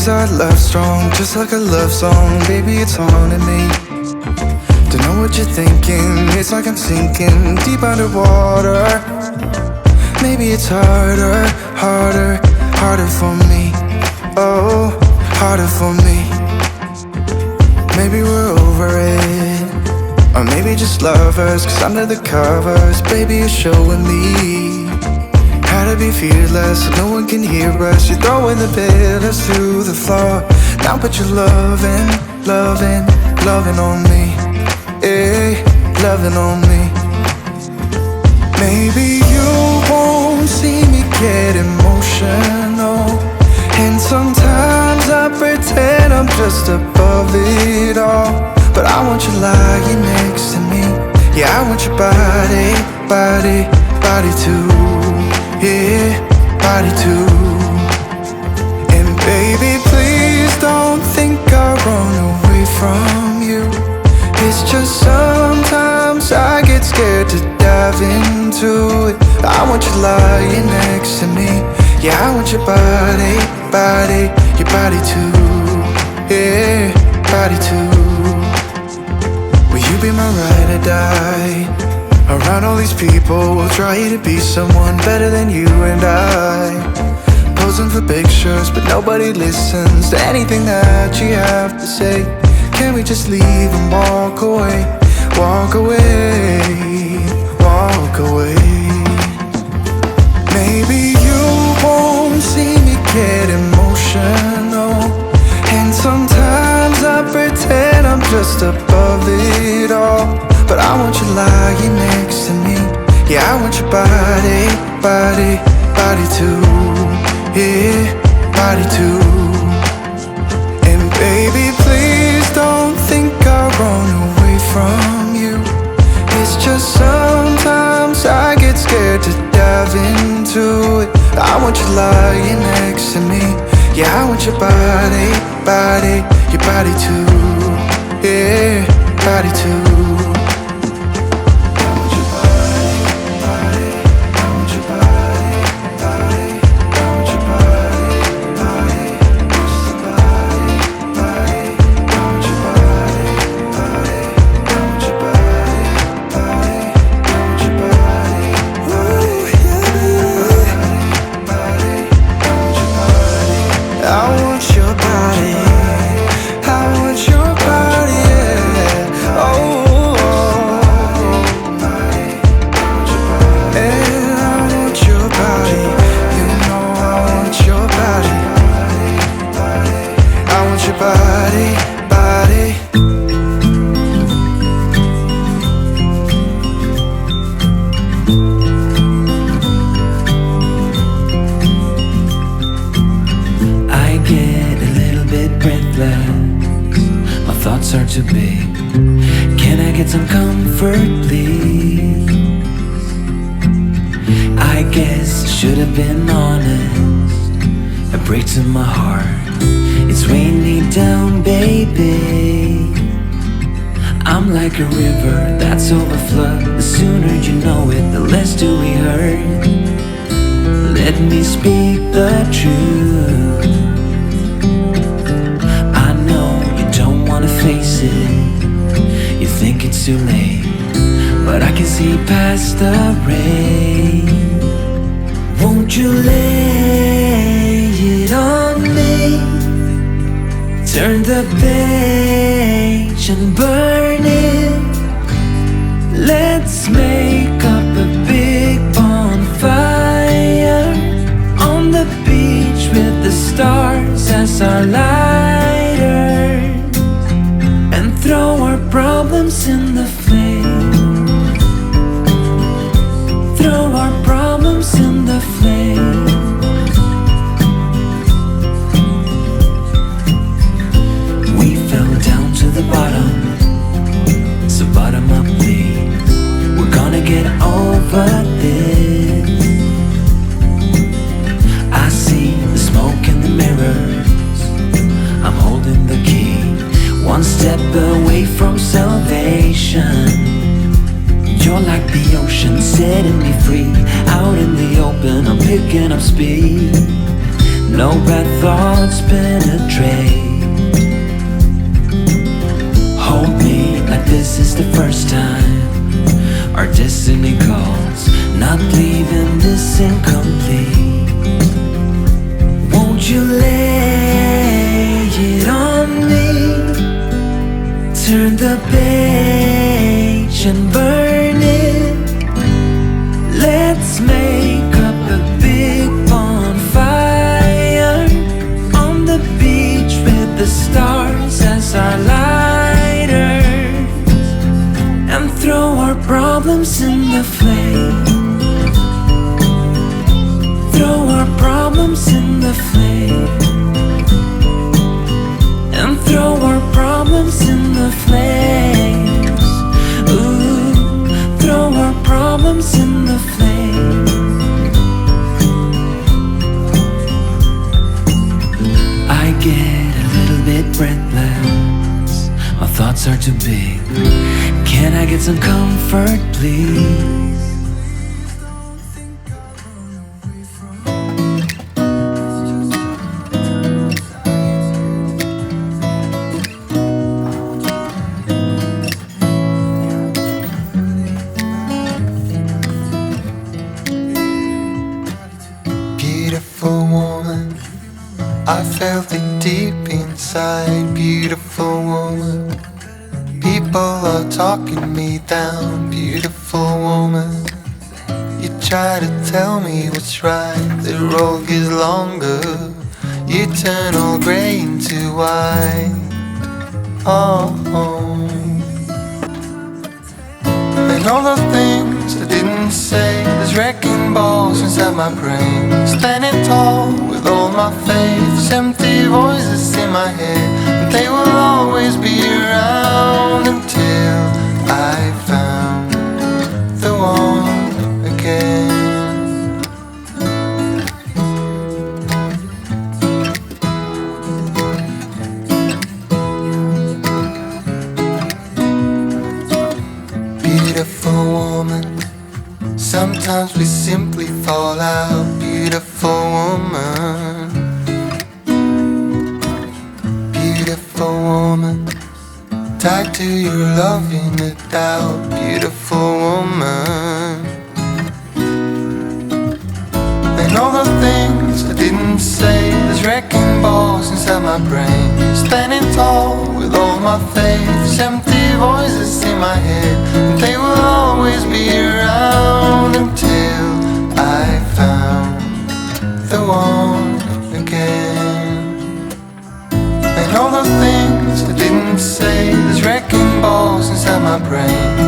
Cause our love's strong, just like a love song. Baby, it's haunting me. Don't know what you're thinking. It's like I'm sinking deep underwater. Maybe it's harder, harder, harder for me. Oh, harder for me. Maybe we're over it, or maybe just lovers. Cause under the covers, baby, you're showing me how to be fearless so no one can hear us. You're throwing the pillars through the floor. Now put your loving, loving, loving on me. Yeah, loving on me. Maybe you won't see me get emotional, and sometimes I pretend I'm just above it all. But I want you lying next to me. Yeah, I want your body, body, body too. Yeah, body too. And baby, please don't think I'll run away from you. It's just sometimes I get scared to dive into it. I want you lying next to me. Yeah, I want your body, body, your body too. Yeah, body too. Will you be my ride or die? Around all these people, we'll try to be someone better than you and I. Posing for pictures, but nobody listens to anything that you have to say. Can we just leave and walk away? Walk away, walk away. Maybe you won't see me get emotional, and sometimes I pretend I'm just above it all. But I want you lying next to me. Yeah, I want your body, body, body too. Yeah, body too. And baby, please don't think I'll run away from you. It's just sometimes I get scared to dive into it. I want you lying next to me. Yeah, I want your body, body, your body too. Yeah, body too. Are too big. Can I get some comfort, please? I guess I should have been honest. It breaks in my heart. It's weighing me down, baby. I'm like a river that's overflowed. The sooner you know it, the less do we hurt. Let me speak the truth. I know you don't wanna face it. You think it's too late, but I can see past the rain. Won't you lay it on me? Turn the page and burn it. Let's make up a big bonfire on the beach with the stars as our lighters, and throw our problems in the flame. Throw our problems in the flame. We fell down to the bottom, so bottom up please. We're gonna get over this. I see the smoke in the mirrors. I'm holding the key, one step away from salvation. You're like the ocean, setting me free. Out in the open, I'm picking up speed. no bad thoughts penetrate. Hold me like this is the first time. Our destiny calls, not leaving this incomplete. Won't you lay it on me? Turn the page and burn it. Let's make up a big bonfire on the beach with the stars as our lighters, and throw our problems in the flame. Throw our problems in the flame. And throw our problems in the flames. Ooh, throw our problems in the flames. I get a little bit breathless. My thoughts are too big. Can I get some comfort, please? Beautiful woman, I felt it deep inside. Beautiful woman, people are talking me down. Beautiful woman, you try to tell me what's right. The road gets longer, you turn all gray into white. Oh, and all the things I didn't say, there's wrecking balls inside my brain. Standing tall with all my faith, empty voices in my head, and they will always be around until I found the one again. Beautiful woman, sometimes we simply fall out. Beautiful woman, beautiful woman, tied to your love in a doubt. Beautiful woman, and all the things I didn't say, there's wrecking balls inside my brain. Standing tall with all my faith, empty voices in my head, and they will always be around until I found the one again. And all the things I didn't say, there's wrecking balls inside my brain.